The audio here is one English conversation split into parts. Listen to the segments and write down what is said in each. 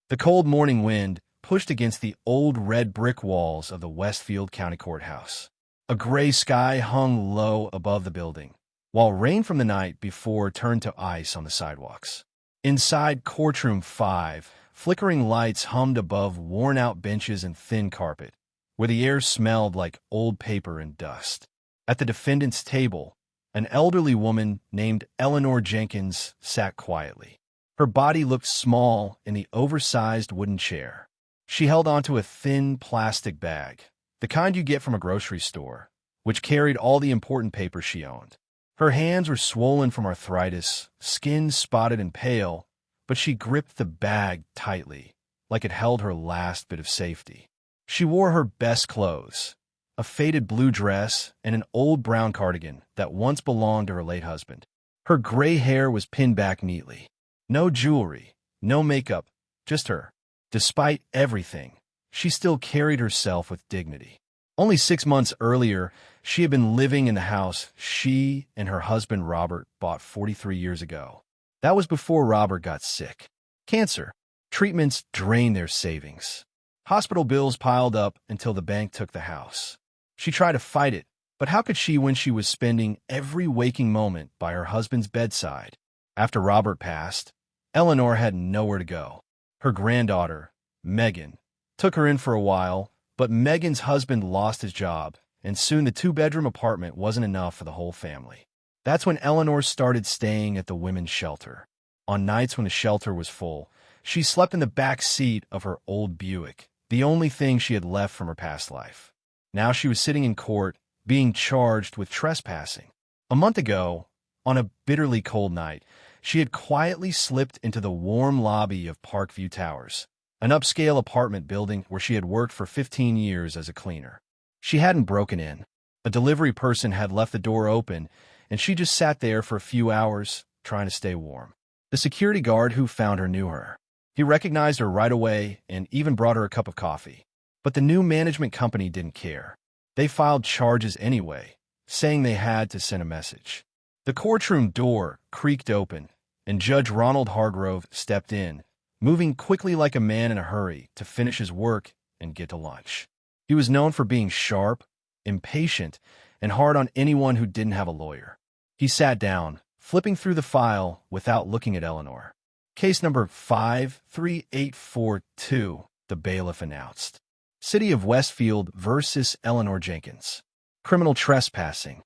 The cold morning wind pushed against the old red brick walls of the Westfield County Courthouse. A gray sky hung low above the building, while rain from the night before turned to ice on the sidewalks. Inside Courtroom 5, flickering lights hummed above worn-out benches and thin carpet, where the air smelled like old paper and dust. At the defendant's table, an elderly woman named Eleanor Jenkins sat quietly. Her body looked small in the oversized wooden chair. She held onto a thin plastic bag, the kind you get from a grocery store, which carried all the important papers she owned. Her hands were swollen from arthritis, skin spotted and pale, but she gripped the bag tightly, like it held her last bit of safety. She wore her best clothes, a faded blue dress and an old brown cardigan that once belonged to her late husband. Her gray hair was pinned back neatly. No jewelry, no makeup, just her. Despite everything, she still carried herself with dignity. Only 6 months earlier, she had been living in the house she and her husband Robert bought 43 years ago. That was before Robert got sick. Cancer. Treatments drained their savings. Hospital bills piled up until the bank took the house. She tried to fight it, but how could she when she was spending every waking moment by her husband's bedside? After Robert passed, Eleanor had nowhere to go. Her granddaughter, Megan, took her in for a while, but Megan's husband lost his job, and soon the two-bedroom apartment wasn't enough for the whole family. That's when Eleanor started staying at the women's shelter. On nights when the shelter was full, she slept in the back seat of her old Buick, the only thing she had left from her past life. Now she was sitting in court, being charged with trespassing. A month ago, on a bitterly cold night, she had quietly slipped into the warm lobby of Parkview Towers, an upscale apartment building where she had worked for 15 years as a cleaner. She hadn't broken in. A delivery person had left the door open, and she just sat there for a few hours, trying to stay warm. The security guard who found her knew her. He recognized her right away and even brought her a cup of coffee. But the new management company didn't care. They filed charges anyway, saying they had to send a message. The courtroom door creaked open, and Judge Ronald Hargrove stepped in, moving quickly like a man in a hurry to finish his work and get to lunch. He was known for being sharp, impatient, and hard on anyone who didn't have a lawyer. He sat down, flipping through the file without looking at Eleanor. Case number 53842, the bailiff announced. City of Westfield versus Eleanor Jenkins. Criminal trespassing.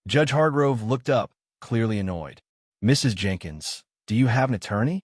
Judge Hargrove looked up, clearly annoyed. Mrs. Jenkins, do you have an attorney?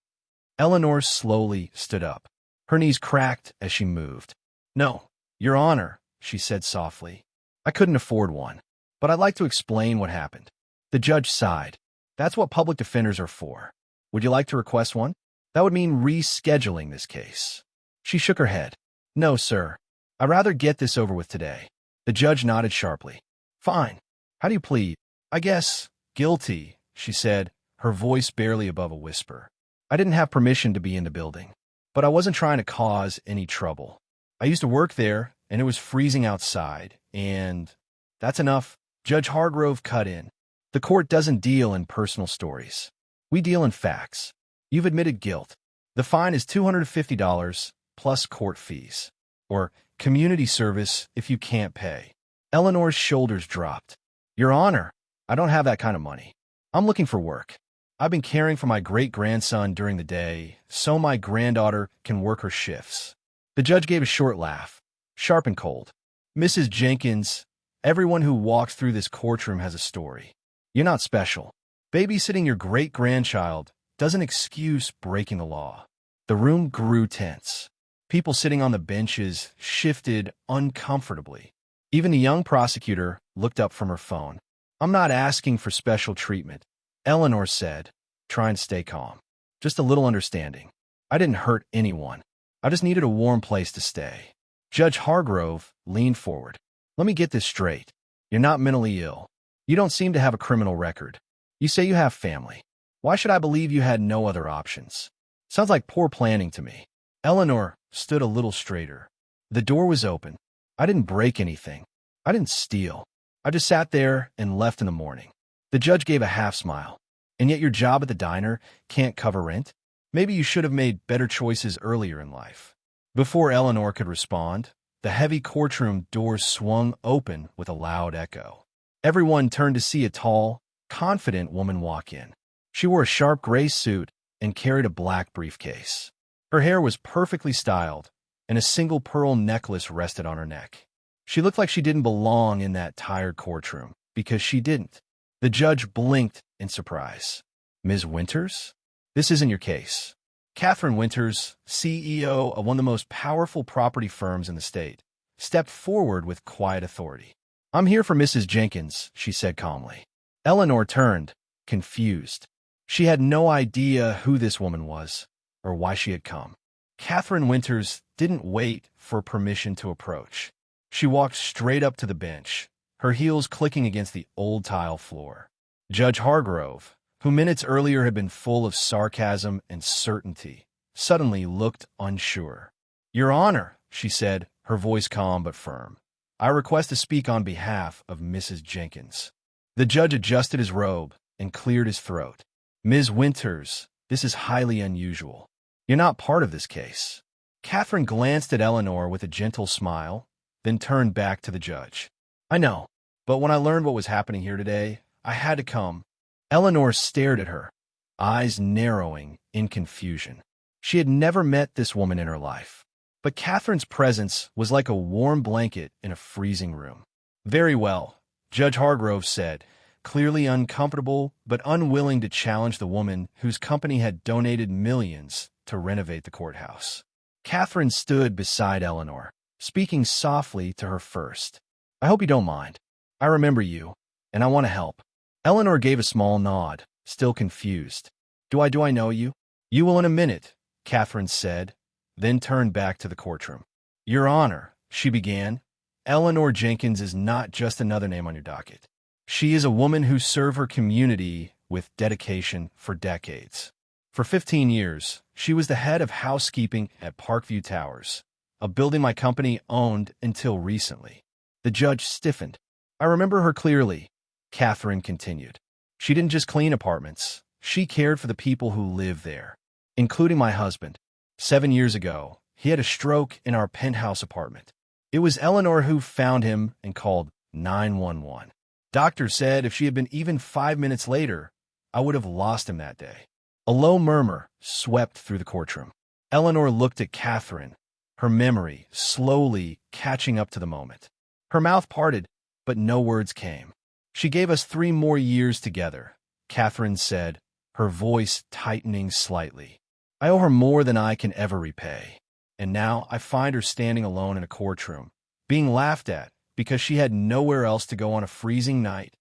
Eleanor slowly stood up. Her knees cracked as she moved. No, Your Honor, she said softly. I couldn't afford one, but I'd like to explain what happened. The judge sighed. That's what public defenders are for. Would you like to request one? That would mean rescheduling this case. She shook her head. No, sir. I'd rather get this over with today. The judge nodded sharply. Fine. How do you plead? I guess guilty, she said, her voice barely above a whisper. I didn't have permission to be in the building, but I wasn't trying to cause any trouble. I used to work there, and it was freezing outside, and that's enough. Judge Hargrove cut in. The court doesn't deal in personal stories. We deal in facts. You've admitted guilt. The fine is $250 plus court fees, or community service if you can't pay. Eleanor's shoulders dropped. Your Honor, I don't have that kind of money. I'm looking for work. I've been caring for my great-grandson during the day, so my granddaughter can work her shifts. The judge gave a short laugh, sharp and cold. Mrs. Jenkins, everyone who walks through this courtroom has a story. You're not special. Babysitting your great-grandchild doesn't excuse breaking the law. The room grew tense. People sitting on the benches shifted uncomfortably. Even the young prosecutor looked up from her phone. I'm not asking for special treatment, Eleanor said, trying to stay calm. Just a little understanding. I didn't hurt anyone. I just needed a warm place to stay. Judge Hargrove leaned forward. Let me get this straight. You're not mentally ill. You don't seem to have a criminal record. You say you have family. Why should I believe you had no other options? Sounds like poor planning to me. Eleanor stood a little straighter. The door was open. I didn't break anything. I didn't steal. I just sat there and left in the morning. The judge gave a half smile. And yet your job at the diner can't cover rent? Maybe you should have made better choices earlier in life." Before Eleanor could respond, the heavy courtroom doors swung open with a loud echo. Everyone turned to see a tall, confident woman walk in. She wore a sharp gray suit and carried a black briefcase. Her hair was perfectly styled, and a single pearl necklace rested on her neck. She looked like she didn't belong in that tired courtroom, because she didn't. The judge blinked in surprise. "Ms. Winters? This isn't your case." Catherine Winters, CEO of one of the most powerful property firms in the state, stepped forward with quiet authority. "I'm here for Mrs. Jenkins," she said calmly. Eleanor turned, confused. She had no idea who this woman was or why she had come. Catherine Winters didn't wait for permission to approach. She walked straight up to the bench, her heels clicking against the old tile floor. Judge Hargrove, who minutes earlier had been full of sarcasm and certainty, suddenly looked unsure. "Your Honor," she said, her voice calm but firm, "I request to speak on behalf of Mrs. Jenkins." The judge adjusted his robe and cleared his throat. "Ms. Winters, this is highly unusual. You're not part of this case." Catherine glanced at Eleanor with a gentle smile, then turned back to the judge. "I know, but when I learned what was happening here today, I had to come." Eleanor stared at her, eyes narrowing in confusion. She had never met this woman in her life, but Catherine's presence was like a warm blanket in a freezing room. "Very well," Judge Hargrove said, clearly uncomfortable but unwilling to challenge the woman whose company had donated millions to renovate the courthouse. Catherine stood beside Eleanor, speaking softly to her first. "I hope you don't mind. I remember you, and I want to help." Eleanor gave a small nod, still confused. Do I know you?" "You will in a minute," Catherine said, then turned back to the courtroom. "Your Honor," she began, "Eleanor Jenkins is not just another name on your docket. She is a woman who served her community with dedication for decades. For 15 years, she was the head of housekeeping at Parkview Towers, a building my company owned until recently." The judge stiffened. "I remember her clearly," Catherine continued. "She didn't just clean apartments. She cared for the people who live there, including my husband. 7 years ago, he had a stroke in our penthouse apartment. It was Eleanor who found him and called 911. Doctors said if she had been even 5 minutes later, I would have lost him that day." A low murmur swept through the courtroom. Eleanor looked at Catherine, her memory slowly catching up to the moment. Her mouth parted, but no words came. "She gave us 3 more years together," Catherine said, her voice tightening slightly. "I owe her more than I can ever repay. And now I find her standing alone in a courtroom, being laughed at because she had nowhere else to go on a freezing night."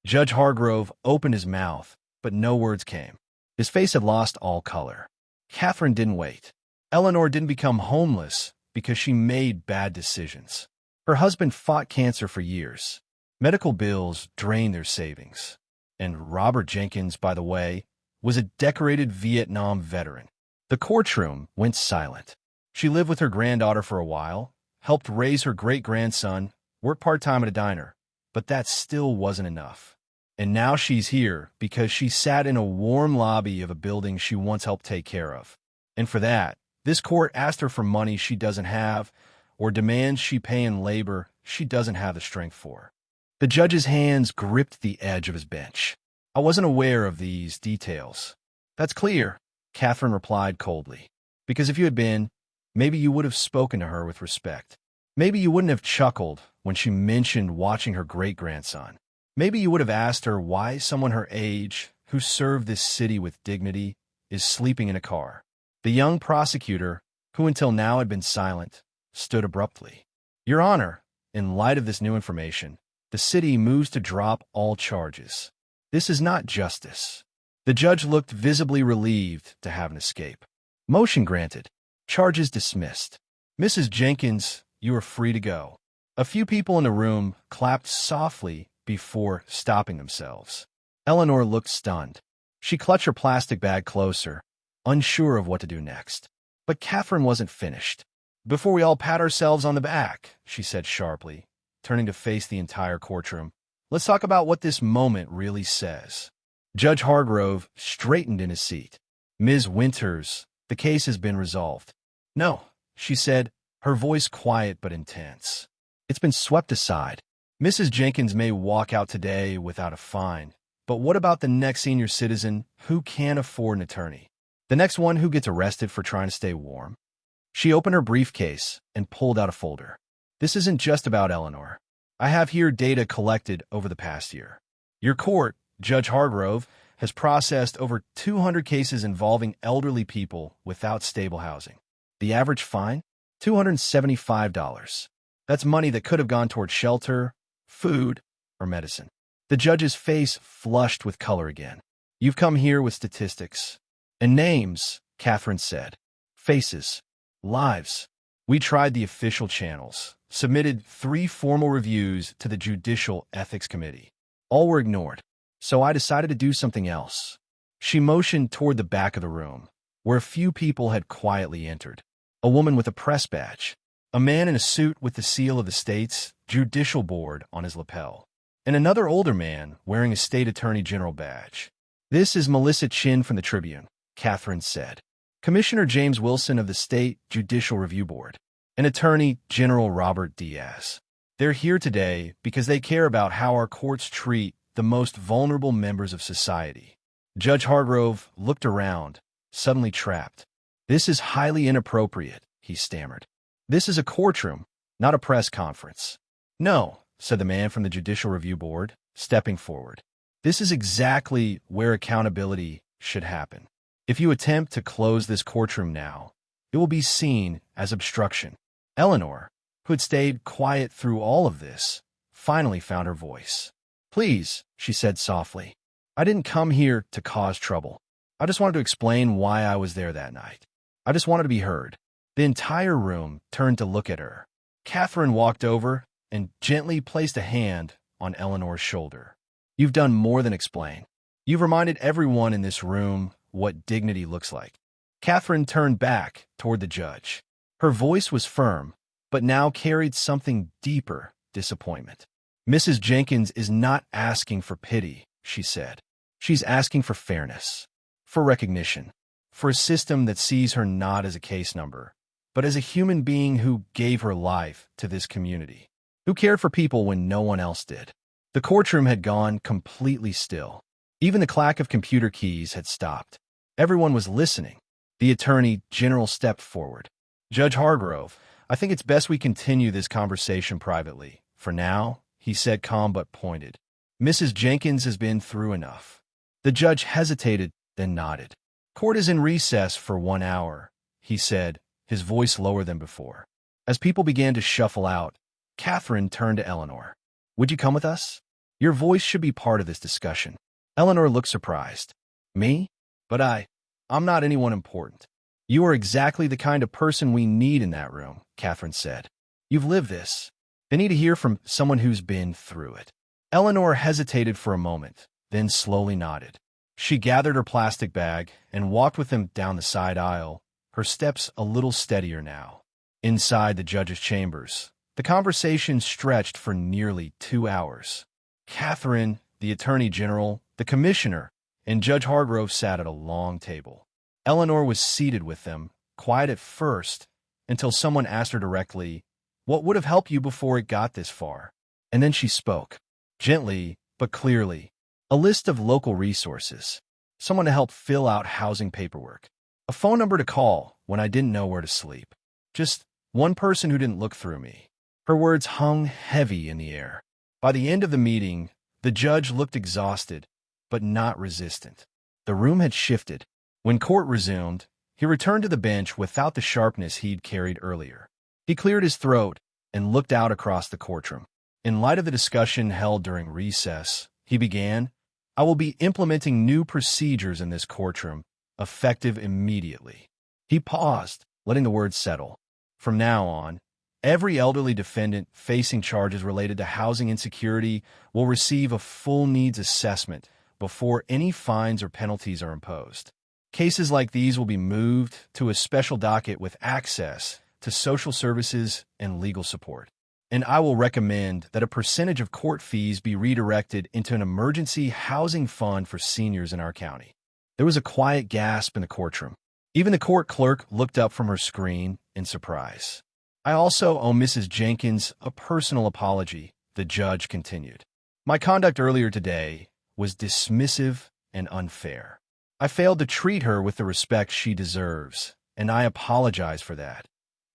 Judge Hargrove opened his mouth, but no words came. His face had lost all color. Catherine didn't wait. Eleanor didn't become homeless because she made bad decisions. Her husband fought cancer for years. Medical bills drained their savings. And Robert Jenkins, by the way, was a decorated Vietnam veteran. The courtroom went silent. She lived with her granddaughter for a while, helped raise her great-grandson, worked part-time at a diner, but that still wasn't enough. And now she's here because she sat in a warm lobby of a building she once helped take care of. And for that, this court asked her for money she doesn't have, or demands she pay in labor she doesn't have the strength for. The judge's hands gripped the edge of his bench. "I wasn't aware of these details." "That's clear," Catherine replied coldly. "Because if you had been, maybe you would have spoken to her with respect. Maybe you wouldn't have chuckled when she mentioned watching her great-grandson. Maybe you would have asked her why someone her age, who served this city with dignity, is sleeping in a car." The young prosecutor, who until now had been silent, stood abruptly. "Your Honor, in light of this new information, the city moves to drop all charges. This is not justice." The judge looked visibly relieved to have an escape. "Motion granted. Charges dismissed. Mrs. Jenkins, you are free to go." A few people in the room clapped softly before stopping themselves. Eleanor looked stunned. She clutched her plastic bag closer, unsure of what to do next. But Catherine wasn't finished. "Before we all pat ourselves on the back," she said sharply, turning to face the entire courtroom, "let's talk about what this moment really says." Judge Hargrove straightened in his seat. Ms. Winters, the case has been resolved. No, she said, her voice quiet but intense. It's been swept aside. Mrs. Jenkins may walk out today without a fine, but what about the next senior citizen who can't afford an attorney? The next one who gets arrested for trying to stay warm? She opened her briefcase and pulled out a folder. This isn't just about Eleanor. I have here data collected over the past year. Your court, Judge Hargrove, has processed over 200 cases involving elderly people without stable housing. The average fine? $275. That's money that could have gone toward shelter, food, or medicine. The judge's face flushed with color again. You've come here with statistics. And names, Catherine said. Faces. Lives. We tried the official channels, submitted 3 formal reviews to the Judicial Ethics Committee. All were ignored. So I decided to do something else. She motioned toward the back of the room, where a few people had quietly entered. A woman with a press badge, a man in a suit with the seal of the state's Judicial Board on his lapel, and another older man wearing a state attorney general badge. This is Melissa Chin from the Tribune, Catherine said. Commissioner James Wilson of the State Judicial Review Board, and Attorney General Robert Diaz. They're here today because they care about how our courts treat the most vulnerable members of society. Judge Hargrove looked around, suddenly trapped. This is highly inappropriate, he stammered. This is a courtroom, not a press conference. No, said the man from the Judicial Review Board, stepping forward. This is exactly where accountability should happen. If you attempt to close this courtroom now, it will be seen as obstruction. Eleanor, who had stayed quiet through all of this, finally found her voice. Please, she said softly. I didn't come here to cause trouble. I just wanted to explain why I was there that night. I just wanted to be heard. The entire room turned to look at her. Catherine walked over and gently placed a hand on Eleanor's shoulder. You've done more than explain. You've reminded everyone in this room what dignity looks like. Catherine turned back toward the judge. Her voice was firm, but now carried something deeper, disappointment. Mrs. Jenkins is not asking for pity, she said. She's asking for fairness, for recognition, for a system that sees her not as a case number, but as a human being who gave her life to this community, who cared for people when no one else did. The courtroom had gone completely still. Even the clack of computer keys had stopped. Everyone was listening. The Attorney General stepped forward. Judge Hargrove, I think it's best we continue this conversation privately. For now, he said, calm but pointed. Mrs. Jenkins has been through enough. The judge hesitated, then nodded. Court is in recess for 1 hour, he said, his voice lower than before. As people began to shuffle out, Catherine turned to Eleanor. Would you come with us? Your voice should be part of this discussion. Eleanor looked surprised. Me? But I'm not anyone important. You are exactly the kind of person we need in that room, Catherine said. You've lived this. They need to hear from someone who's been through it. Eleanor hesitated for a moment, then slowly nodded. She gathered her plastic bag and walked with them down the side aisle, her steps a little steadier now. Inside the judge's chambers, the conversation stretched for nearly 2 hours. Catherine, the Attorney General, the Commissioner, and Judge Hargrove sat at a long table. Eleanor was seated with them, quiet at first, until someone asked her directly, what would have helped you before it got this far? And then she spoke, gently but clearly. A list of local resources, someone to help fill out housing paperwork, a phone number to call when I didn't know where to sleep. Just one person who didn't look through me. Her words hung heavy in the air. By the end of the meeting, the judge looked exhausted, but not resistant. The room had shifted. When court resumed, he returned to the bench without the sharpness he'd carried earlier. He cleared his throat and looked out across the courtroom. In light of the discussion held during recess, he began, I will be implementing new procedures in this courtroom, effective immediately. He paused, letting the words settle. From now on, every elderly defendant facing charges related to housing insecurity will receive a full needs assessment before any fines or penalties are imposed. Cases like these will be moved to a special docket with access to social services and legal support. And I will recommend that a percentage of court fees be redirected into an emergency housing fund for seniors in our county. There was a quiet gasp in the courtroom. Even the court clerk looked up from her screen in surprise. "I also owe Mrs. Jenkins a personal apology," the judge continued. "My conduct earlier today was dismissive and unfair. I failed to treat her with the respect she deserves, and I apologize for that,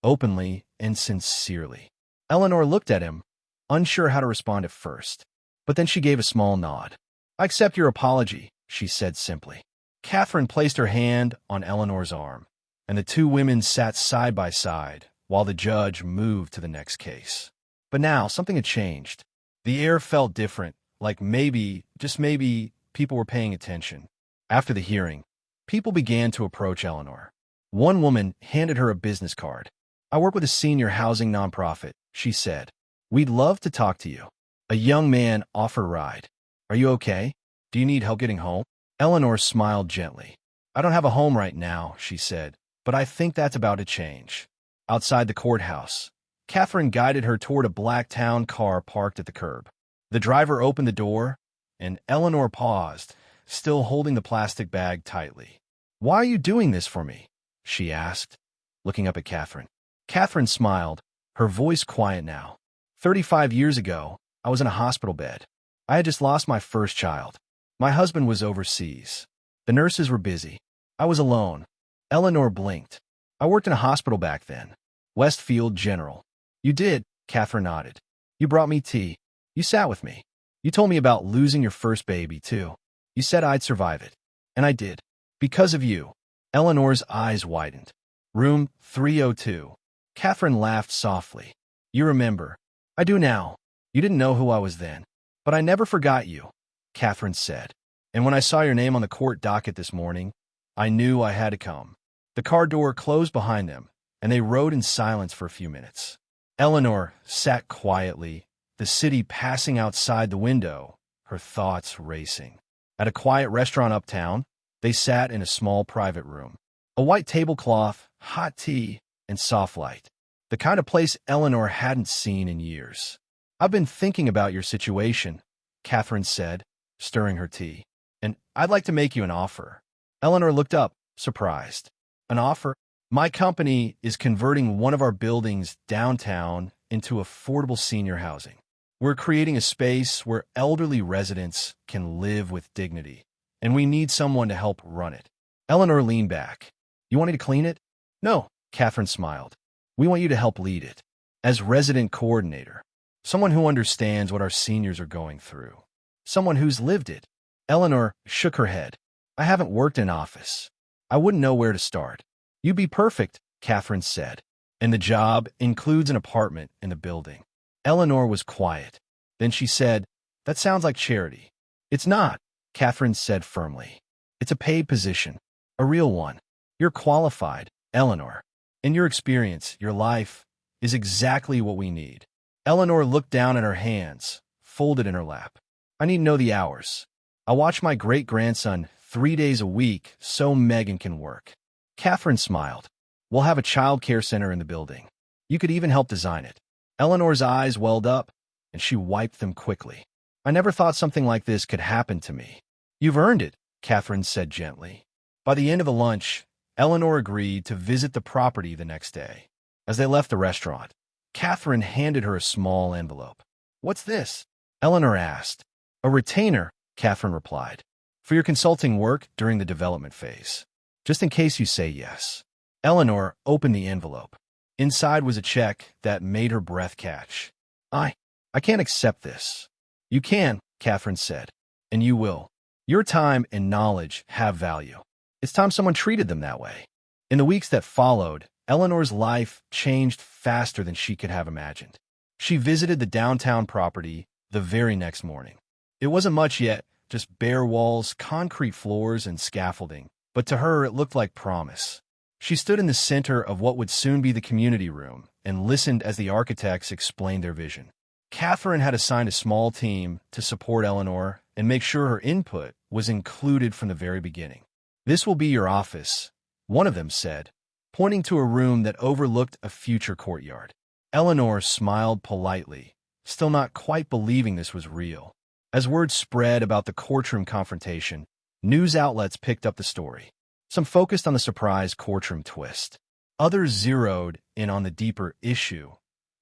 openly and sincerely." Eleanor looked at him, unsure how to respond at first, but then she gave a small nod. "I accept your apology," she said simply. Catherine placed her hand on Eleanor's arm, and the two women sat side by side while the judge moved to the next case. But now something had changed. The air felt different, like maybe, just maybe, people were paying attention. After the hearing, people began to approach Eleanor. One woman handed her a business card. "I work with a senior housing nonprofit," she said. "We'd love to talk to you." A young man offered a ride. "Are you okay? Do you need help getting home?" Eleanor smiled gently. "I don't have a home right now," she said, "but I think that's about to change." Outside the courthouse, Catherine guided her toward a black town car parked at the curb. The driver opened the door, and Eleanor paused, still holding the plastic bag tightly. "Why are you doing this for me?" she asked, looking up at Catherine. Catherine smiled, her voice quiet now. 35 years ago, I was in a hospital bed. I had just lost my first child. My husband was overseas. The nurses were busy. I was alone." Eleanor blinked. "I worked in a hospital back then. Westfield General." "You did," Catherine nodded. "You brought me tea. You sat with me. You told me about losing your first baby, too. You said I'd survive it. And I did. Because of you." Eleanor's eyes widened. "Room 302. Catherine laughed softly. "You remember." "I do now. You didn't know who I was then. But I never forgot you," Catherine said. "And when I saw your name on the court docket this morning, I knew I had to come." The car door closed behind them, and they rode in silence for a few minutes. Eleanor sat quietly, the city passing outside the window, her thoughts racing. At a quiet restaurant uptown, they sat in a small private room. A white tablecloth, hot tea, and soft light. The kind of place Eleanor hadn't seen in years. "I've been thinking about your situation," Catherine said, stirring her tea. "And I'd like to make you an offer." Eleanor looked up, surprised. "An offer?" "My company is converting one of our buildings downtown into affordable senior housing. We're creating a space where elderly residents can live with dignity, and we need someone to help run it." Eleanor leaned back. "You want me to clean it?" "No," Catherine smiled. "We want you to help lead it. As resident coordinator. Someone who understands what our seniors are going through. Someone who's lived it." Eleanor shook her head. "I haven't worked in office. I wouldn't know where to start." "You'd be perfect," Catherine said. "And the job includes an apartment in the building." Eleanor was quiet. Then she said, "That sounds like charity." "It's not," Catherine said firmly. "It's a paid position. A real one. You're qualified, Eleanor. In your experience, your life is exactly what we need." Eleanor looked down at her hands, folded in her lap. "I need to know the hours. I watch my great-grandson 3 days a week so Megan can work." Catherine smiled. "We'll have a child care center in the building. You could even help design it." Eleanor's eyes welled up, and she wiped them quickly. "I never thought something like this could happen to me." "You've earned it," Catherine said gently. By the end of the lunch, Eleanor agreed to visit the property the next day. As they left the restaurant, Catherine handed her a small envelope. "What's this?" Eleanor asked. "A retainer," Catherine replied, "for your consulting work during the development phase. Just in case you say yes." Eleanor opened the envelope. Inside was a check that made her breath catch. I can't accept this." "You can," Catherine said, "and you will. Your time and knowledge have value. It's time someone treated them that way." In the weeks that followed, Eleanor's life changed faster than she could have imagined. She visited the downtown property the very next morning. It wasn't much yet, just bare walls, concrete floors, and scaffolding, but to her it looked like promise. She stood in the center of what would soon be the community room and listened as the architects explained their vision. Catherine had assigned a small team to support Eleanor and make sure her input was included from the very beginning. "This will be your office," one of them said, pointing to a room that overlooked a future courtyard. Eleanor smiled politely, still not quite believing this was real. As word spread about the courtroom confrontation, News outlets picked up the story. Some focused on the surprise courtroom twist. Others zeroed in on the deeper issue.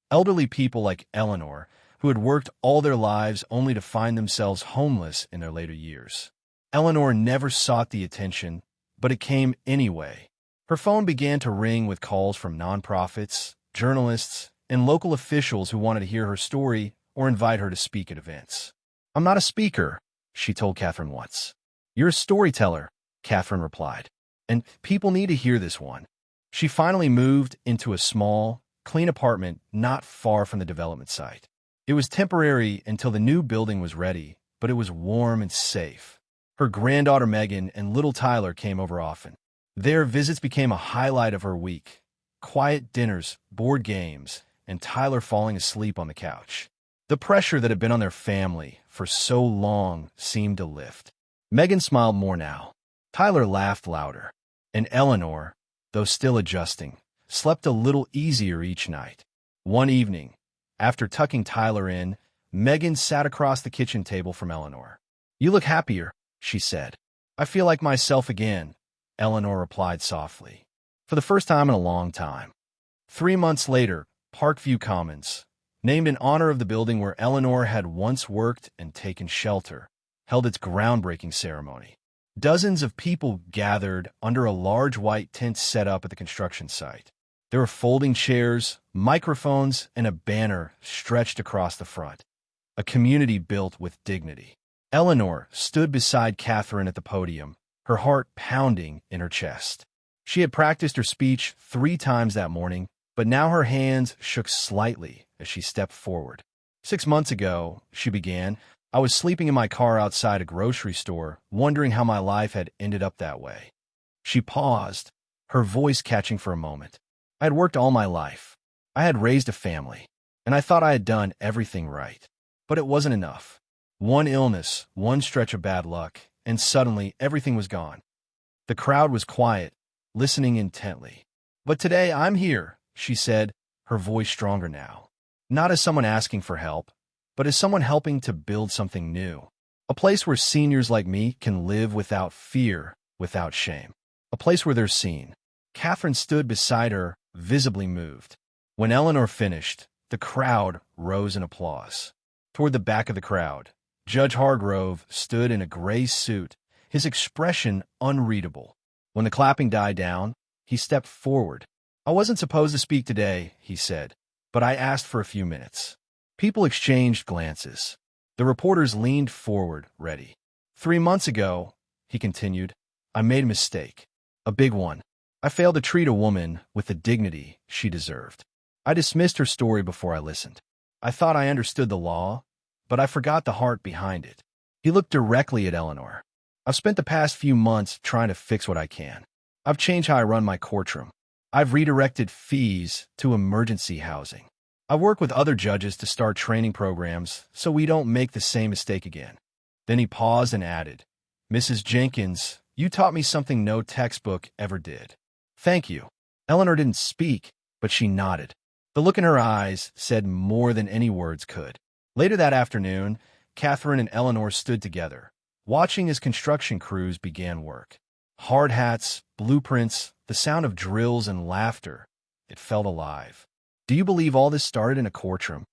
Elderly people like Eleanor, who had worked all their lives only to find themselves homeless in their later years. Eleanor never sought the attention, but it came anyway. Her phone began to ring with calls from nonprofits, journalists, and local officials who wanted to hear her story or invite her to speak at events. "I'm not a speaker," she told Catherine once. "You're a storyteller," Catherine replied. "And people need to hear this one." She finally moved into a small, clean apartment not far from the development site. It was temporary until the new building was ready, but it was warm and safe. Her granddaughter Megan and little Tyler came over often. Their visits became a highlight of her week. Quiet dinners, board games, and Tyler falling asleep on the couch. The pressure that had been on their family for so long seemed to lift. Megan smiled more now. Tyler laughed louder. And Eleanor, though still adjusting, slept a little easier each night. One evening, after tucking Tyler in, Megan sat across the kitchen table from Eleanor. "You look happier," she said. "I feel like myself again," Eleanor replied softly. "For the first time in a long time." 3 months later, Parkview Commons, named in honor of the building where Eleanor had once worked and taken shelter, held its groundbreaking ceremony. Dozens of people gathered under a large white tent set up at the construction site. There were folding chairs, microphones, and a banner stretched across the front. A community built with dignity. Eleanor stood beside Catherine at the podium, her heart pounding in her chest. She had practiced her speech 3 times that morning, but now her hands shook slightly as she stepped forward. "6 months ago," she began, "I was sleeping in my car outside a grocery store, wondering how my life had ended up that way." She paused, her voice catching for a moment. "I had worked all my life. I had raised a family, and I thought I had done everything right. But it wasn't enough. One illness, one stretch of bad luck, and suddenly everything was gone." The crowd was quiet, listening intently. "But today I'm here," she said, her voice stronger now. "Not as someone asking for help, but as someone helping to build something new. A place where seniors like me can live without fear, without shame. A place where they're seen." Catherine stood beside her, visibly moved. When Eleanor finished, the crowd rose in applause. Toward the back of the crowd, Judge Hargrove stood in a gray suit, his expression unreadable. When the clapping died down, he stepped forward. "I wasn't supposed to speak today," he said, "but I asked for a few minutes." People exchanged glances. The reporters leaned forward, ready. "3 months ago," he continued, "I made a mistake. A big one. I failed to treat a woman with the dignity she deserved. I dismissed her story before I listened. I thought I understood the law, but I forgot the heart behind it." He looked directly at Eleanor. "I've spent the past few months trying to fix what I can. I've changed how I run my courtroom. I've redirected fees to emergency housing. I work with other judges to start training programs so we don't make the same mistake again." Then he paused and added, "Mrs. Jenkins, you taught me something no textbook ever did. Thank you." Eleanor didn't speak, but she nodded. The look in her eyes said more than any words could. Later that afternoon, Catherine and Eleanor stood together, watching as construction crews began work. Hard hats, blueprints, the sound of drills and laughter. It felt alive. "Do you believe all this started in a courtroom?"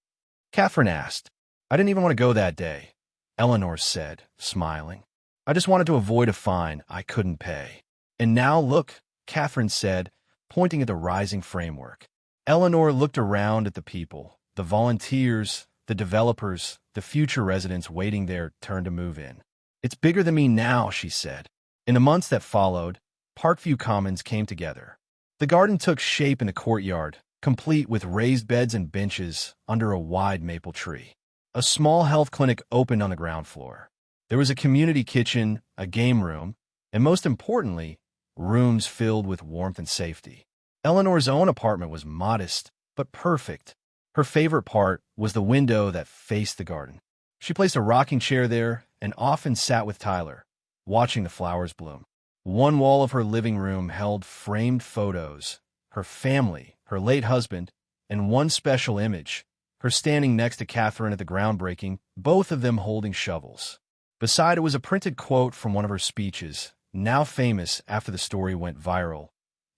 Catherine asked. "I didn't even want to go that day," Eleanor said, smiling. "I just wanted to avoid a fine I couldn't pay. And now look," Catherine said, pointing at the rising framework. Eleanor looked around at the people, the volunteers, the developers, the future residents waiting their turn to move in. "It's bigger than me now," she said. In the months that followed, Parkview Commons came together. The garden took shape in the courtyard, complete with raised beds and benches under a wide maple tree. A small health clinic opened on the ground floor. There was a community kitchen, a game room, and most importantly, rooms filled with warmth and safety. Eleanor's own apartment was modest, but perfect. Her favorite part was the window that faced the garden. She placed a rocking chair there and often sat with Tyler, watching the flowers bloom. One wall of her living room held framed photos, her family, her late husband, and one special image, her standing next to Catherine at the groundbreaking, both of them holding shovels. Beside it was a printed quote from one of her speeches, now famous after the story went viral.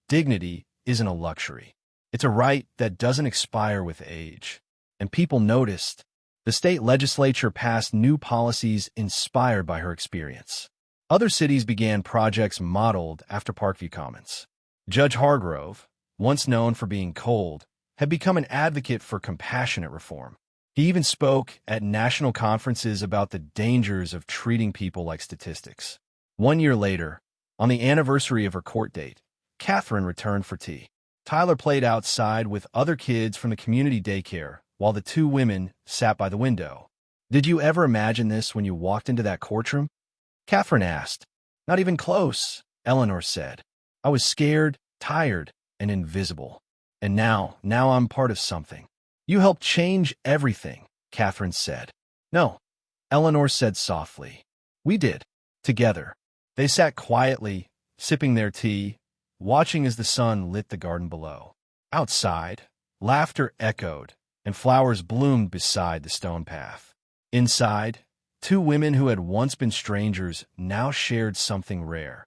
Dignity isn't a luxury. It's a right that doesn't expire with age. And people noticed. The state legislature passed new policies inspired by her experience. Other cities began projects modeled after Parkview Commons. Judge Hargrove, once known for being cold, had become an advocate for compassionate reform. He even spoke at national conferences about the dangers of treating people like statistics. 1 year later, on the anniversary of her court date, Catherine returned for tea. Tyler played outside with other kids from the community daycare while the two women sat by the window. "Did you ever imagine this when you walked into that courtroom?" Catherine asked. "Not even close," Eleanor said. "I was scared, tired, and invisible. And now I'm part of something." "You helped change everything," Catherine said. "No," Eleanor said softly. "We did. Together." They sat quietly, sipping their tea, watching as the sun lit the garden below. Outside, laughter echoed, and flowers bloomed beside the stone path. Inside, two women who had once been strangers now shared something rare.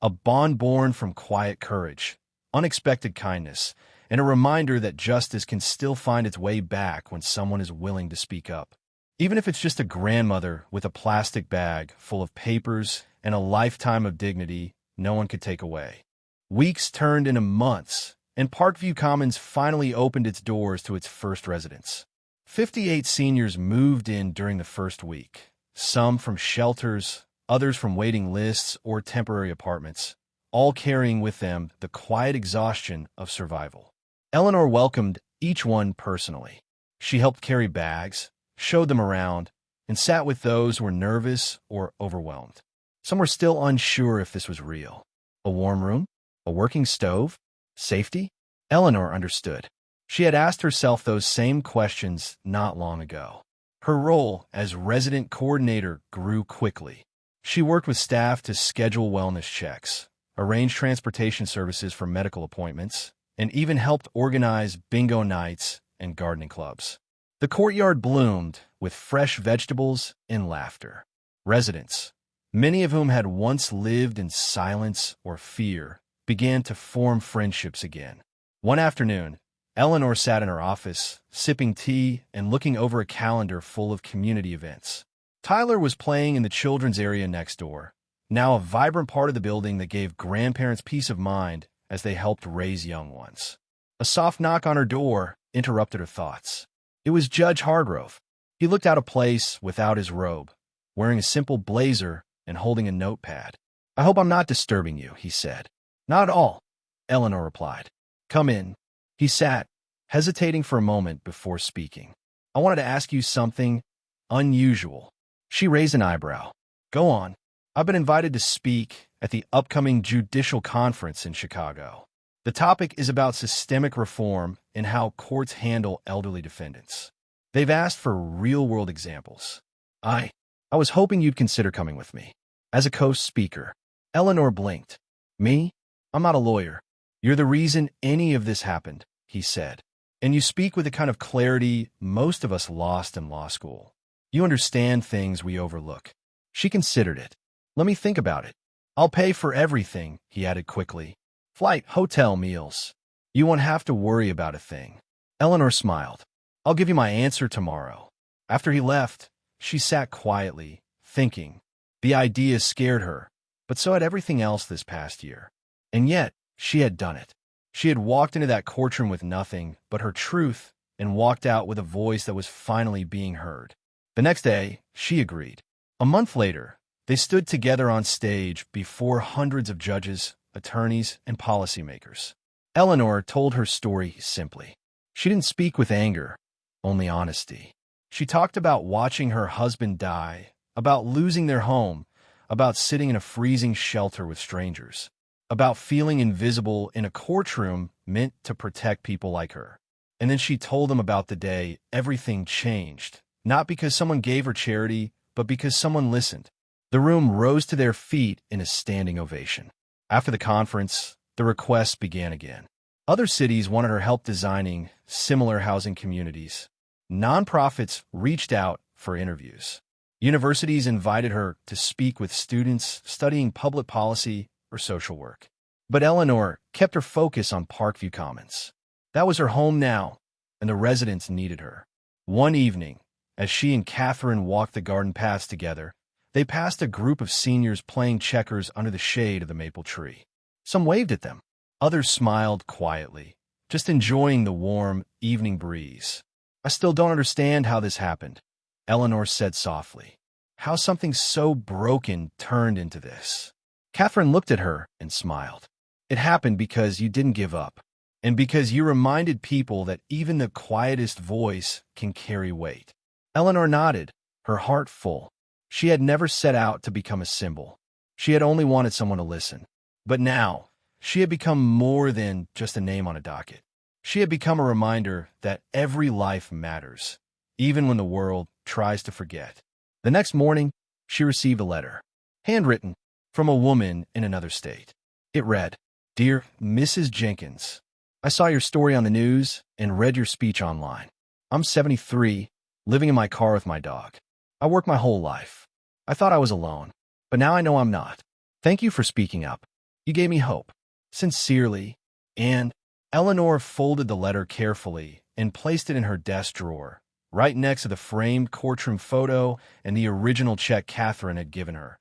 A bond born from quiet courage, unexpected kindness, and a reminder that justice can still find its way back when someone is willing to speak up. Even if it's just a grandmother with a plastic bag full of papers and a lifetime of dignity no one could take away. Weeks turned into months, and Parkview Commons finally opened its doors to its first residents. 58 seniors moved in during the first week, some from shelters, others from waiting lists or temporary apartments, all carrying with them the quiet exhaustion of survival. Eleanor welcomed each one personally. She helped carry bags, showed them around, and sat with those who were nervous or overwhelmed. Some were still unsure if this was real. A warm room? A working stove? Safety? Eleanor understood. She had asked herself those same questions not long ago. Her role as resident coordinator grew quickly. She worked with staff to schedule wellness checks, arrange transportation services for medical appointments, and even helped organize bingo nights and gardening clubs. The courtyard bloomed with fresh vegetables and laughter. Residents, many of whom had once lived in silence or fear, began to form friendships again. One afternoon, Eleanor sat in her office, sipping tea and looking over a calendar full of community events. Tyler was playing in the children's area next door, now a vibrant part of the building that gave grandparents peace of mind as they helped raise young ones. A soft knock on her door interrupted her thoughts. It was Judge Hargrove. He looked out of place without his robe, wearing a simple blazer and holding a notepad. "I hope I'm not disturbing you," he said. "Not at all," Eleanor replied. "Come in." He sat, hesitating for a moment before speaking. "I wanted to ask you something unusual." She raised an eyebrow. "Go on." "I've been invited to speak at the upcoming judicial conference in Chicago. The topic is about systemic reform and how courts handle elderly defendants. They've asked for real-world examples. I was hoping you'd consider coming with me as a co-speaker." Eleanor blinked. "Me? I'm not a lawyer." "You're the reason any of this happened," he said. "And you speak with the kind of clarity most of us lost in law school. You understand things we overlook." She considered it. "Let me think about it. I'll pay for everything," he added quickly. "Flight, hotel, meals. You won't have to worry about a thing." Eleanor smiled. "I'll give you my answer tomorrow." After he left, she sat quietly, thinking. The idea scared her, but so had everything else this past year. And yet, she had done it. She had walked into that courtroom with nothing but her truth and walked out with a voice that was finally being heard. The next day, she agreed. A month later, they stood together on stage before hundreds of judges, attorneys, and policymakers. Eleanor told her story simply. She didn't speak with anger, only honesty. She talked about watching her husband die, about losing their home, about sitting in a freezing shelter with strangers, about feeling invisible in a courtroom meant to protect people like her. And then she told them about the day everything changed, not because someone gave her charity, but because someone listened. The room rose to their feet in a standing ovation. After the conference, the requests began again. Other cities wanted her help designing similar housing communities. Nonprofits reached out for interviews. Universities invited her to speak with students studying public policy or social work. But Eleanor kept her focus on Parkview Commons. That was her home now, and the residents needed her. One evening, as she and Catherine walked the garden paths together, they passed a group of seniors playing checkers under the shade of the maple tree. Some waved at them. Others smiled quietly, just enjoying the warm evening breeze. "I still don't understand how this happened," Eleanor said softly. "How something so broken turned into this." Catherine looked at her and smiled. "It happened because you didn't give up, and because you reminded people that even the quietest voice can carry weight." Eleanor nodded, her heart full. She had never set out to become a symbol. She had only wanted someone to listen. But now, she had become more than just a name on a docket. She had become a reminder that every life matters, even when the world tries to forget. The next morning, she received a letter, handwritten, from a woman in another state. It read, "Dear Mrs. Jenkins, I saw your story on the news and read your speech online. I'm 73, living in my car with my dog. I worked my whole life. I thought I was alone, but now I know I'm not. Thank you for speaking up. You gave me hope. Sincerely." And Eleanor folded the letter carefully and placed it in her desk drawer, right next to the framed courtroom photo and the original check Catherine had given her,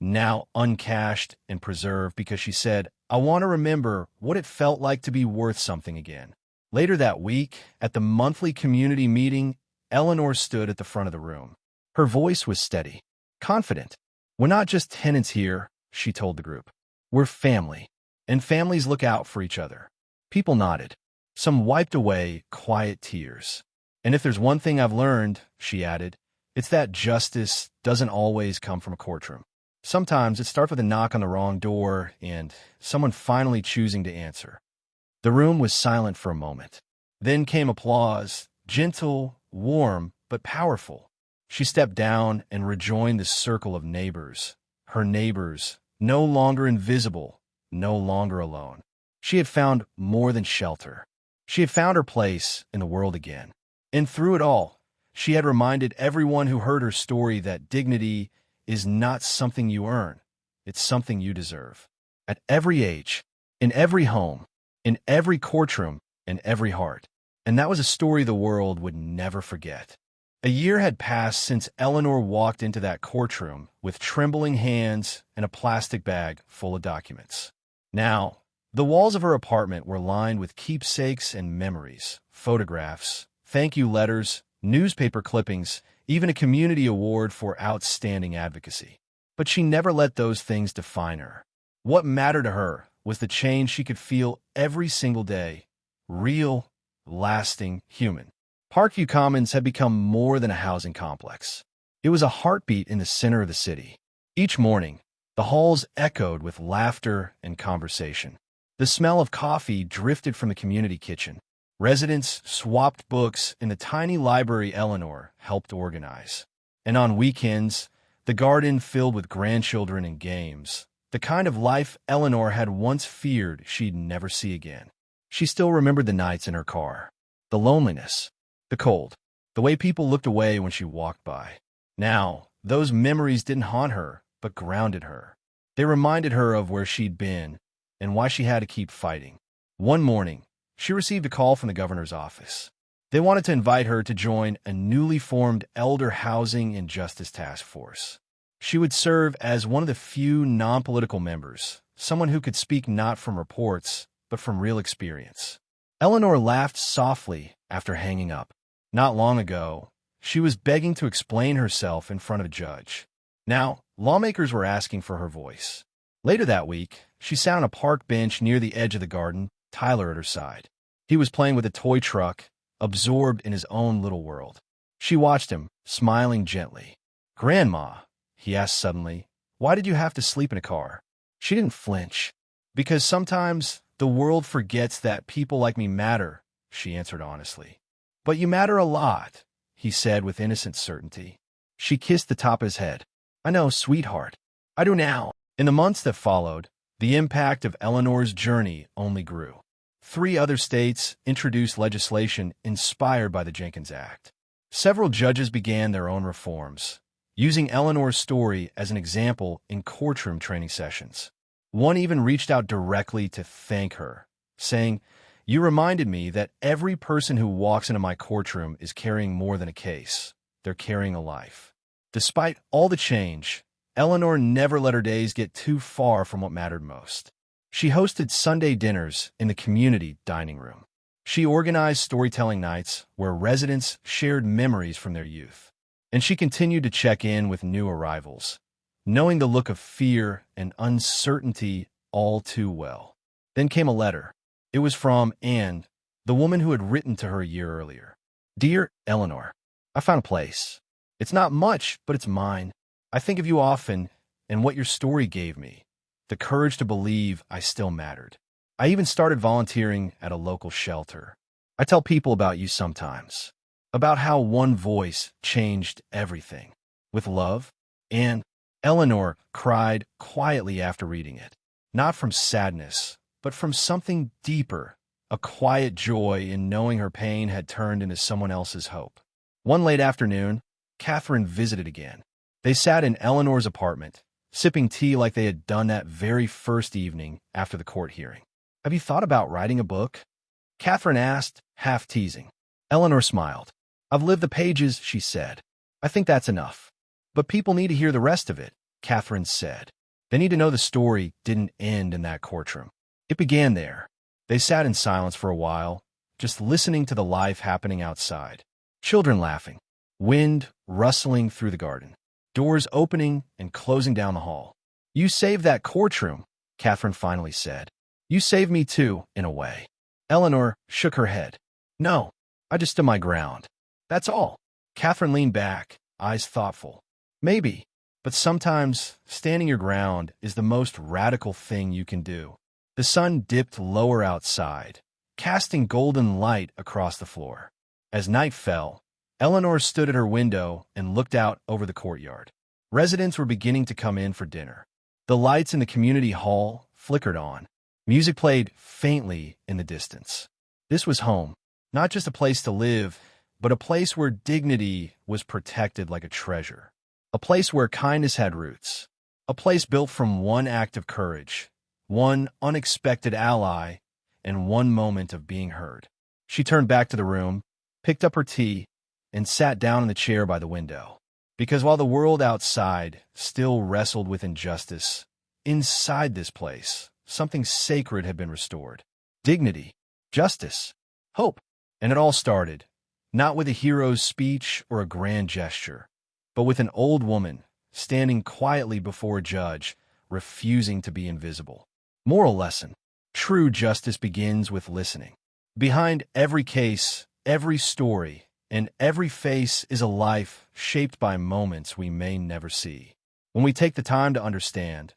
now uncashed and preserved because she said, "I want to remember what it felt like to be worth something again." Later that week, at the monthly community meeting, Eleanor stood at the front of the room. Her voice was steady, confident. "We're not just tenants here," she told the group. "We're family, and families look out for each other." People nodded. Some wiped away quiet tears. "And if there's one thing I've learned," she added, "it's that justice doesn't always come from a courtroom. Sometimes it starts with a knock on the wrong door and someone finally choosing to answer." The room was silent for a moment. Then came applause, gentle, warm, but powerful. She stepped down and rejoined the circle of neighbors. Her neighbors, no longer invisible, no longer alone. She had found more than shelter. She had found her place in the world again. And through it all, she had reminded everyone who heard her story that dignity is not something you earn. It's something you deserve. At every age, in every home, in every courtroom, in every heart. And that was a story the world would never forget. A year had passed since Eleanor walked into that courtroom with trembling hands and a plastic bag full of documents. Now, the walls of her apartment were lined with keepsakes and memories, photographs, thank you letters, newspaper clippings, even a community award for outstanding advocacy. But she never let those things define her. What mattered to her was the change she could feel every single day, real, lasting, human. Parkview Commons had become more than a housing complex. It was a heartbeat in the center of the city. Each morning, the halls echoed with laughter and conversation. The smell of coffee drifted from the community kitchen. Residents swapped books in the tiny library Eleanor helped organize. And on weekends, the garden filled with grandchildren and games, the kind of life Eleanor had once feared she'd never see again. She still remembered the nights in her car, the loneliness, the cold, the way people looked away when she walked by. Now, those memories didn't haunt her, but grounded her. They reminded her of where she'd been and why she had to keep fighting. One morning, she received a call from the governor's office. They wanted to invite her to join a newly formed Elder Housing and Justice Task Force. She would serve as one of the few non-political members, someone who could speak not from reports, but from real experience. Eleanor laughed softly after hanging up. Not long ago, she was begging to explain herself in front of a judge. Now, lawmakers were asking for her voice. Later that week, she sat on a park bench near the edge of the garden, Tyler at her side. He was playing with a toy truck, absorbed in his own little world. She watched him, smiling gently. "Grandma," he asked suddenly, "why did you have to sleep in a car?" She didn't flinch. "Because sometimes the world forgets that people like me matter," she answered honestly. "But you matter a lot," he said with innocent certainty. She kissed the top of his head. "I know, sweetheart. I do now." In the months that followed, the impact of Eleanor's journey only grew. 3 other states introduced legislation inspired by the Jenkins Act. Several judges began their own reforms. using Eleanor's story as an example in courtroom training sessions. One even reached out directly to thank her, saying, "You reminded me that every person who walks into my courtroom is carrying more than a case. They're carrying a life." Despite all the change, Eleanor never let her days get too far from what mattered most. She hosted Sunday dinners in the community dining room. She organized storytelling nights where residents shared memories from their youth. And she continued to check in with new arrivals, knowing the look of fear and uncertainty all too well. Then came a letter. It was from Anne, the woman who had written to her a year earlier. "Dear Eleanor, I found a place. It's not much, but it's mine. I think of you often and what your story gave me, the courage to believe I still mattered. I even started volunteering at a local shelter. I tell people about you sometimes, about how one voice changed everything. With love." And Eleanor cried quietly after reading it, not from sadness, but from something deeper, a quiet joy in knowing her pain had turned into someone else's hope. One late afternoon, Catherine visited again. They sat in Eleanor's apartment, sipping tea like they had done that very first evening after the court hearing. "Have you thought about writing a book?" Catherine asked, half teasing. Eleanor smiled. "I've lived the pages," she said. "I think that's enough. But people need to hear the rest of it," Catherine said. "They need to know the story didn't end in that courtroom. It began there." They sat in silence for a while, just listening to the life happening outside. Children laughing, wind rustling through the garden, doors opening and closing down the hall. "You saved that courtroom," Catherine finally said. "You saved me too, in a way." Eleanor shook her head. "No, I just stood my ground. That's all." Catherine leaned back, eyes thoughtful. "Maybe, but sometimes standing your ground is the most radical thing you can do." The sun dipped lower outside, casting golden light across the floor. As night fell, Eleanor stood at her window and looked out over the courtyard. Residents were beginning to come in for dinner. The lights in the community hall flickered on. Music played faintly in the distance. This was home, not just a place to live, but a place where dignity was protected like a treasure. A place where kindness had roots. A place built from one act of courage, one unexpected ally, and one moment of being heard. She turned back to the room, picked up her tea, and sat down in the chair by the window. Because while the world outside still wrestled with injustice, inside this place, something sacred had been restored. Dignity, justice, hope. And it all started, not with a hero's speech or a grand gesture, but with an old woman standing quietly before a judge, refusing to be invisible. Moral lesson: true justice begins with listening. Behind every case, every story, and every face is a life shaped by moments we may never see. When we take the time to understand,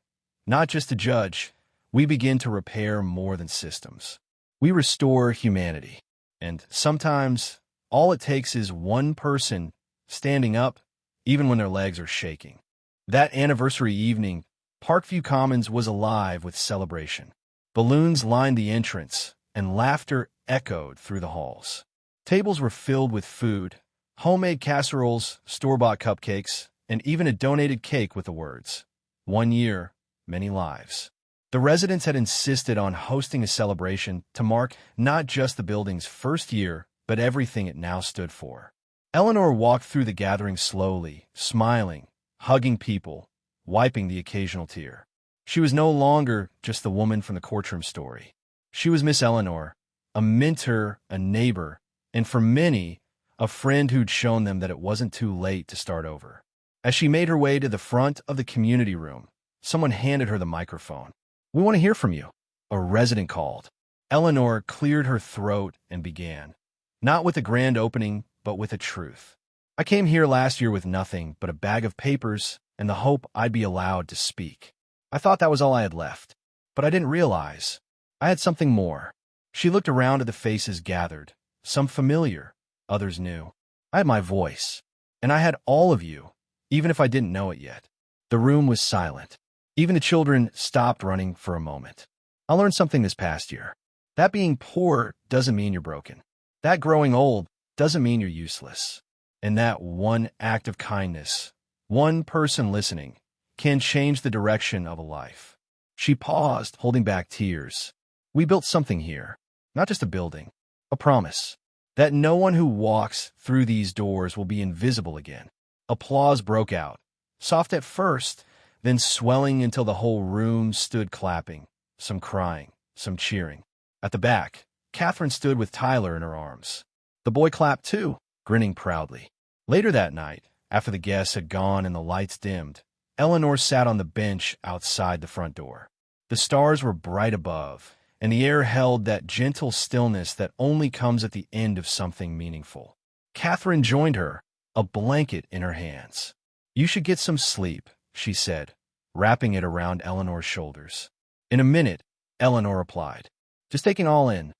not just to judge, we begin to repair more than systems. We restore humanity. And sometimes, all it takes is one person standing up, even when their legs are shaking. That anniversary evening, Parkview Commons was alive with celebration. Balloons lined the entrance, and laughter echoed through the halls. Tables were filled with food, homemade casseroles, store-bought cupcakes, and even a donated cake with the words, "1 year, many lives." The residents had insisted on hosting a celebration to mark not just the building's first year, but everything it now stood for. Eleanor walked through the gathering slowly, smiling, hugging people, wiping the occasional tear. She was no longer just the woman from the courtroom story. She was Miss Eleanor, a mentor, a neighbor, and for many, a friend who'd shown them that it wasn't too late to start over. As she made her way to the front of the community room, someone handed her the microphone. "We want to hear from you," a resident called. Eleanor cleared her throat and began, not with a grand opening, but with a truth. "I came here last year with nothing but a bag of papers and the hope I'd be allowed to speak. I thought that was all I had left, but I didn't realize I had something more." She looked around at the faces gathered, some familiar, others new. "I had my voice, and I had all of you, even if I didn't know it yet." The room was silent. Even the children stopped running for a moment. "I learned something this past year. That being poor doesn't mean you're broken. That growing old doesn't mean you're useless. And that one act of kindness, one person listening, can change the direction of a life. She paused, holding back tears. We built something here, not just a building, a promise, that no one who walks through these doors will be invisible again. Applause broke out, soft at first, then swelling until the whole room stood clapping, some crying, some cheering. At the back, Catherine stood with Tyler in her arms. The boy clapped too, grinning proudly. Later that night, after the guests had gone and the lights dimmed, Eleanor sat on the bench outside the front door. The stars were bright above, and the air held that gentle stillness that only comes at the end of something meaningful. Catherine joined her, a blanket in her hands. You should get some sleep, she said, wrapping it around Eleanor's shoulders. In a minute, Eleanor replied, just taking all in.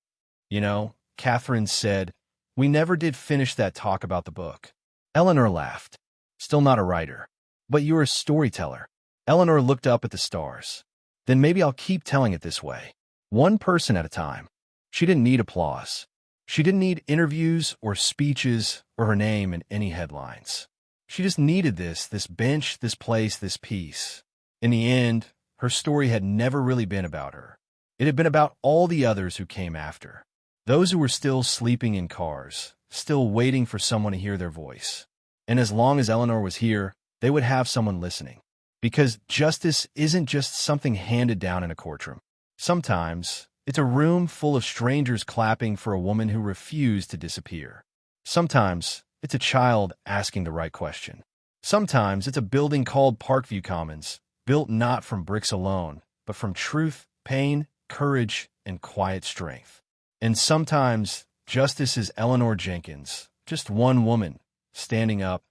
You know, Catherine said, we never did finish that talk about the book. Eleanor laughed. Still not a writer. But you're a storyteller. Eleanor looked up at the stars. Then maybe I'll keep telling it this way. One person at a time. She didn't need applause. She didn't need interviews or speeches or her name in any headlines. She just needed this bench, this place, this peace. In the end, her story had never really been about her. It had been about all the others who came after. Those who were still sleeping in cars, still waiting for someone to hear their voice. And as long as Eleanor was here, they would have someone listening. Because justice isn't just something handed down in a courtroom. Sometimes, it's a room full of strangers clapping for a woman who refused to disappear. Sometimes, it's a child asking the right question. Sometimes, it's a building called Parkview Commons, built not from bricks alone, but from truth, pain, courage, and quiet strength. And sometimes, justice is Eleanor Jenkins, just one woman, standing up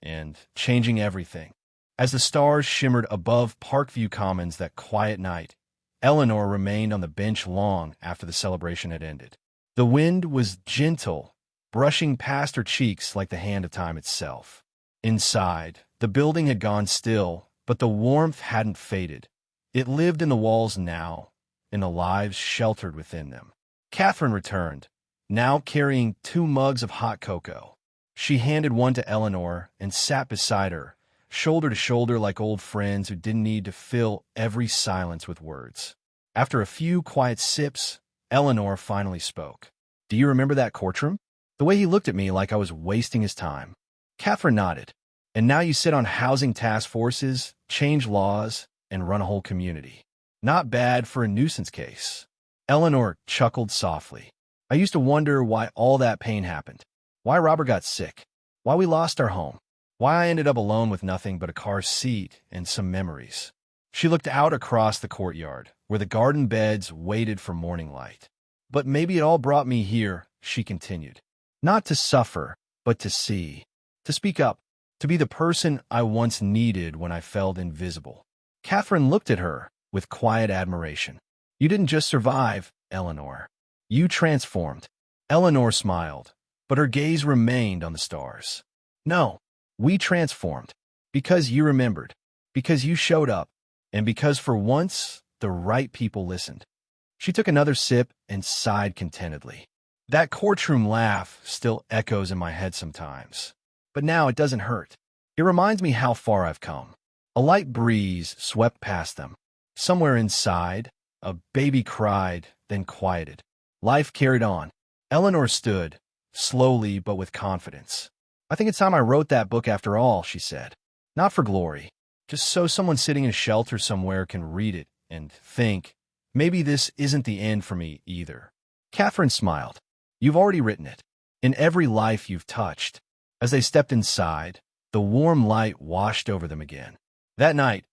and changing everything. As the stars shimmered above Parkview Commons that quiet night, Eleanor remained on the bench long after the celebration had ended. The wind was gentle, brushing past her cheeks like the hand of time itself. Inside, the building had gone still, but the warmth hadn't faded. It lived in the walls now, in the lives sheltered within them. Catherine returned, now carrying 2 mugs of hot cocoa. She handed one to Eleanor and sat beside her, shoulder to shoulder like old friends who didn't need to fill every silence with words. After a few quiet sips, Eleanor finally spoke. Do you remember that courtroom? The way he looked at me like I was wasting his time. Catherine nodded. And now you sit on housing task forces, change laws, and run a whole community. Not bad for a nuisance case. Eleanor chuckled softly. I used to wonder why all that pain happened. Why Robert got sick. Why we lost our home. Why I ended up alone with nothing but a car seat and some memories. She looked out across the courtyard, where the garden beds waited for morning light. But maybe it all brought me here, she continued. Not to suffer, but to see. To speak up. To be the person I once needed when I felt invisible. Catherine looked at her with quiet admiration. You didn't just survive, Eleanor. You transformed. Eleanor smiled, but her gaze remained on the stars. No, we transformed. Because you remembered. Because you showed up. And because for once, the right people listened. She took another sip and sighed contentedly. That courtroom laugh still echoes in my head sometimes. But now it doesn't hurt. It reminds me how far I've come. A light breeze swept past them. Somewhere inside, a baby cried, then quieted. Life carried on. Eleanor stood, slowly but with confidence. I think it's time I wrote that book after all, she said. Not for glory, just so someone sitting in a shelter somewhere can read it and think, maybe this isn't the end for me either. Catherine smiled. You've already written it. In every life you've touched. As they stepped inside, the warm light washed over them again. That night,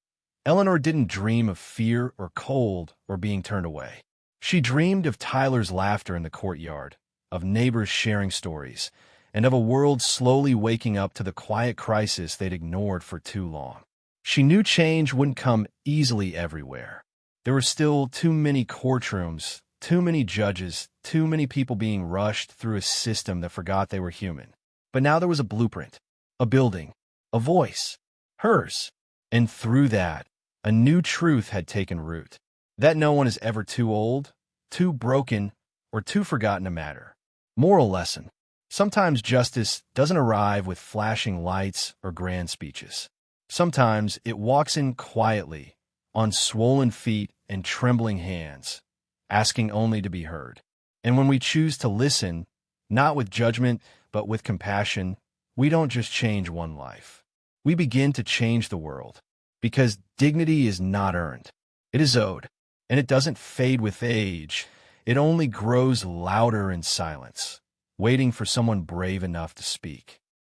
Eleanor didn't dream of fear or cold or being turned away. She dreamed of Tyler's laughter in the courtyard, of neighbors sharing stories, and of a world slowly waking up to the quiet crisis they'd ignored for too long. She knew change wouldn't come easily everywhere. There were still too many courtrooms, too many judges, too many people being rushed through a system that forgot they were human. But now there was a blueprint, a building, a voice, hers. And through that, a new truth had taken root. That no one is ever too old, too broken, or too forgotten to matter. Moral lesson. Sometimes justice doesn't arrive with flashing lights or grand speeches. Sometimes it walks in quietly, on swollen feet and trembling hands, asking only to be heard. And when we choose to listen, not with judgment, but with compassion, we don't just change one life. We begin to change the world, because dignity is not earned. It is owed, and it doesn't fade with age. It only grows louder in silence, waiting for someone brave enough to speak.